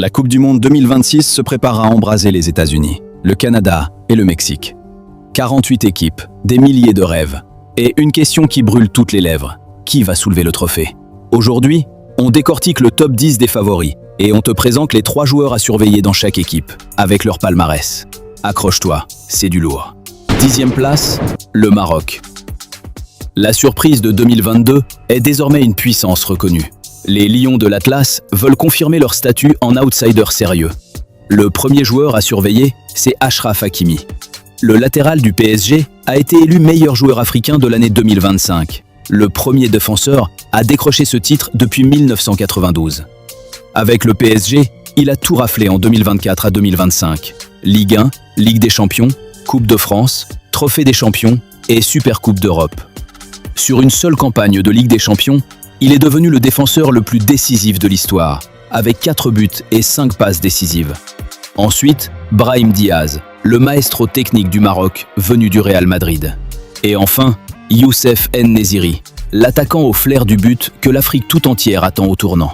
La Coupe du Monde 2026 se prépare à embraser les États-Unis, le Canada et le Mexique. 48 équipes, des milliers de rêves, et une question qui brûle toutes les lèvres. Qui va soulever le trophée? Aujourd'hui, on décortique le top 10 des favoris et on te présente les 3 joueurs à surveiller dans chaque équipe, avec leur palmarès. Accroche-toi, c'est du lourd. 10e place, le Maroc. La surprise de 2022 est désormais une puissance reconnue. Les Lions de l'Atlas veulent confirmer leur statut en outsider sérieux. Le premier joueur à surveiller, c'est Achraf Hakimi. Le latéral du PSG a été élu meilleur joueur africain de l'année 2025. Le premier défenseur à décrocher ce titre depuis 1992. Avec le PSG, il a tout raflé en 2024 à 2025. Ligue 1, Ligue des Champions, Coupe de France, Trophée des Champions et Supercoupe d'Europe. Sur une seule campagne de Ligue des Champions, il est devenu le défenseur le plus décisif de l'histoire, avec 4 buts et 5 passes décisives. Ensuite, Brahim Diaz, le maestro technique du Maroc, venu du Real Madrid. Et enfin, Youssef En-Nesyri, l'attaquant au flair du but que l'Afrique tout entière attend au tournant.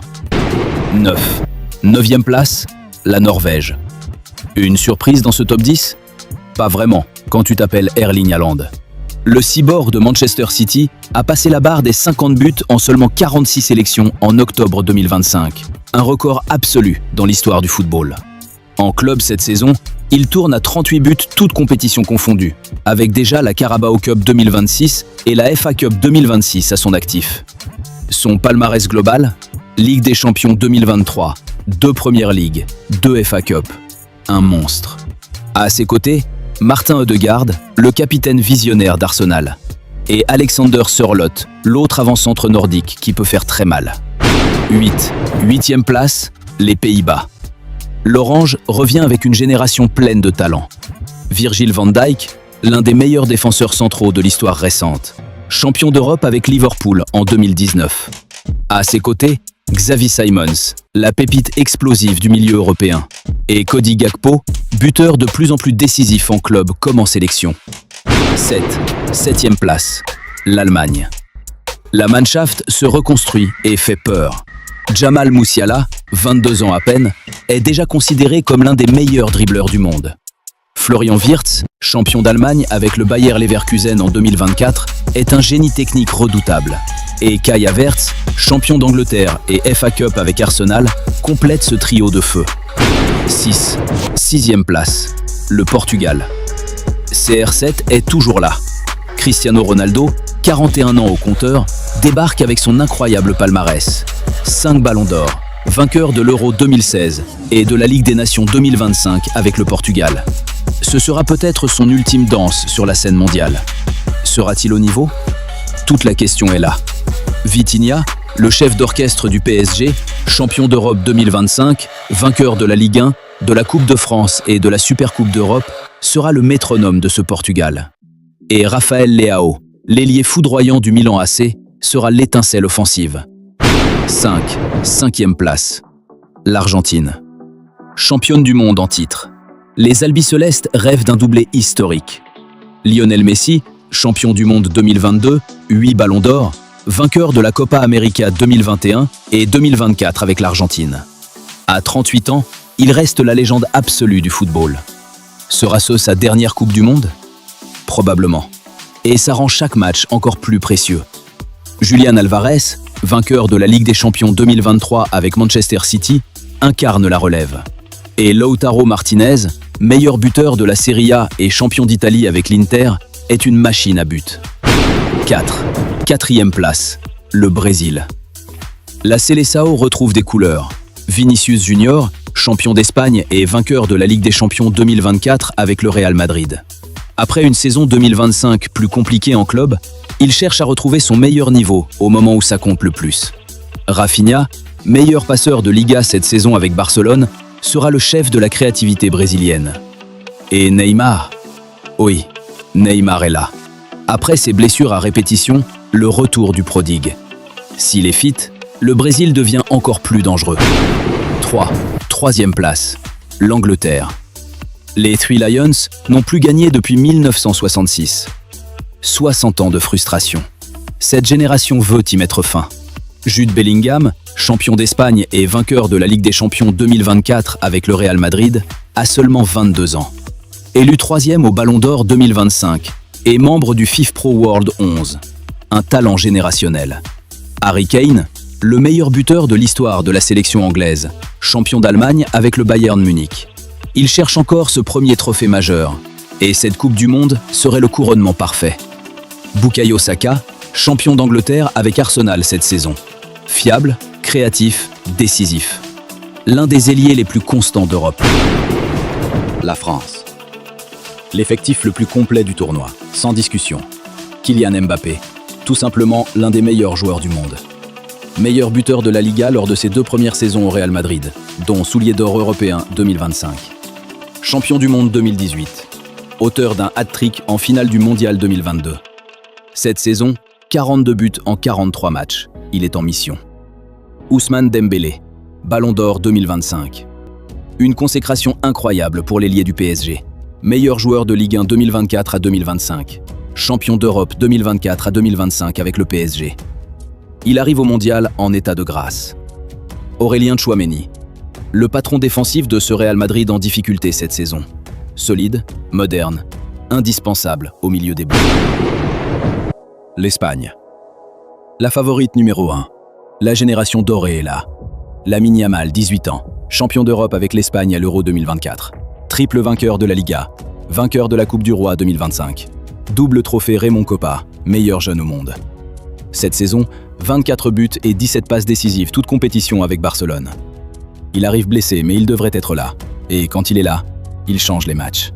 9. 9e place, la Norvège. Une surprise dans ce top 10? Pas vraiment, quand tu t'appelles Erling Haaland. Le cyborg de Manchester City a passé la barre des 50 buts en seulement 46 sélections en octobre 2025. Un record absolu dans l'histoire du football. En club cette saison, il tourne à 38 buts toutes compétitions confondues, avec déjà la Carabao Cup 2026 et la FA Cup 2026 à son actif. Son palmarès global, Ligue des Champions 2023, 2 Premières Ligues, 2 FA Cup. Un monstre. À ses côtés, Martin Ødegaard, le capitaine visionnaire d'Arsenal. Et Alexander Sørloth, l'autre avant-centre nordique qui peut faire très mal. 8. 8e place, les Pays-Bas. L'Orange revient avec une génération pleine de talent. Virgil van Dijk, l'un des meilleurs défenseurs centraux de l'histoire récente. Champion d'Europe avec Liverpool en 2019. À ses côtés, Xavi Simons, la pépite explosive du milieu européen. Et Cody Gakpo, buteur de plus en plus décisif en club comme en sélection. 7. 7e place, l'Allemagne. La Mannschaft se reconstruit et fait peur. Jamal Musiala, 22 ans à peine, est déjà considéré comme l'un des meilleurs dribbleurs du monde. Florian Wirtz, champion d'Allemagne avec le Bayer Leverkusen en 2024, est un génie technique redoutable. Et Kai Havertz, champion d'Angleterre et FA Cup avec Arsenal, complète ce trio de feu. 6. 6e place, le Portugal. CR7 est toujours là. Cristiano Ronaldo, 41 ans au compteur, débarque avec son incroyable palmarès. 5 ballons d'or, vainqueur de l'Euro 2016 et de la Ligue des Nations 2025 avec le Portugal. Ce sera peut-être son ultime danse sur la scène mondiale. Sera-t-il au niveau? Toute la question est là. Vitinha, le chef d'orchestre du PSG, champion d'Europe 2025, vainqueur de la Ligue 1, de la Coupe de France et de la Supercoupe d'Europe, sera le métronome de ce Portugal. Et Rafael Leao, l'ailier foudroyant du Milan AC, sera l'étincelle offensive. 5. 5e place, l'Argentine. Championne du monde en titre. Les albicelestes rêvent d'un doublé historique. Lionel Messi, champion du monde 2022, 8 ballons d'or, vainqueur de la Copa América 2021 et 2024 avec l'Argentine. À 38 ans, il reste la légende absolue du football. Sera-ce sa dernière Coupe du Monde? Probablement. Et ça rend chaque match encore plus précieux. Julián Álvarez, vainqueur de la Ligue des Champions 2023 avec Manchester City, incarne la relève. Et Lautaro Martinez, meilleur buteur de la Serie A et champion d'Italie avec l'Inter, est une machine à but. 4. 4e place, le Brésil. La Seleção retrouve des couleurs. Vinicius Junior, champion d'Espagne et vainqueur de la Ligue des Champions 2024 avec le Real Madrid. Après une saison 2025 plus compliquée en club, il cherche à retrouver son meilleur niveau au moment où ça compte le plus. Rafinha, meilleur passeur de Liga cette saison avec Barcelone, sera le chef de la créativité brésilienne. Et Neymar? Oui, Neymar est là. Après ses blessures à répétition, le retour du prodigue. S'il est fit, le Brésil devient encore plus dangereux. 3. 3e place, l'Angleterre. Les Three Lions n'ont plus gagné depuis 1966. 60 ans de frustration. Cette génération veut y mettre fin. Jude Bellingham, champion d'Espagne et vainqueur de la Ligue des Champions 2024 avec le Real Madrid, a seulement 22 ans. Élu 3e au Ballon d'Or 2025 et membre du FIFA Pro World 11. Un talent générationnel. Harry Kane, le meilleur buteur de l'histoire de la sélection anglaise, champion d'Allemagne avec le Bayern Munich. Il cherche encore ce premier trophée majeur, et cette Coupe du Monde serait le couronnement parfait. Bukayo Saka, champion d'Angleterre avec Arsenal cette saison. Fiable, créatif, décisif. L'un des ailiers les plus constants d'Europe. La France. L'effectif le plus complet du tournoi, sans discussion. Kylian Mbappé, tout simplement l'un des meilleurs joueurs du monde. Meilleur buteur de la Liga lors de ses 2 premières saisons au Real Madrid, dont soulier d'or européen 2025. Champion du monde 2018. Auteur d'un hat-trick en finale du Mondial 2022. Cette saison, 42 buts en 43 matchs. Il est en mission. Ousmane Dembélé, Ballon d'Or 2025. Une consécration incroyable pour l'ailier du PSG. Meilleur joueur de Ligue 1 2024 à 2025. Champion d'Europe 2024 à 2025 avec le PSG. Il arrive au Mondial en état de grâce. Aurélien Tchouaméni, le patron défensif de ce Real Madrid en difficulté cette saison. Solide, moderne, indispensable au milieu des buts. L'Espagne. La favorite numéro 1. La génération dorée est là. Lamine Yamal, 18 ans, champion d'Europe avec l'Espagne à l'Euro 2024. Triple vainqueur de la Liga, vainqueur de la Coupe du Roi 2025. Double trophée Raymond Kopa, meilleur jeune au monde. Cette saison, 24 buts et 17 passes décisives, toute compétition avec Barcelone. Il arrive blessé, mais il devrait être là. Et quand il est là, il change les matchs.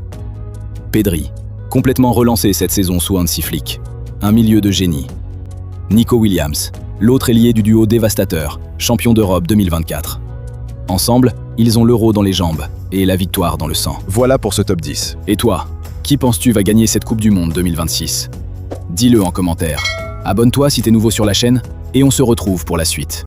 Pedri, complètement relancé cette saison sous Hansi Flick. Un milieu de génie. Nico Williams, l'autre ailier du duo dévastateur, champion d'Europe 2024. Ensemble, ils ont l'Euro dans les jambes et la victoire dans le sang. Voilà pour ce top 10. Et toi, qui penses-tu va gagner cette Coupe du Monde 2026 ? Dis-le en commentaire. Abonne-toi si t'es nouveau sur la chaîne et on se retrouve pour la suite.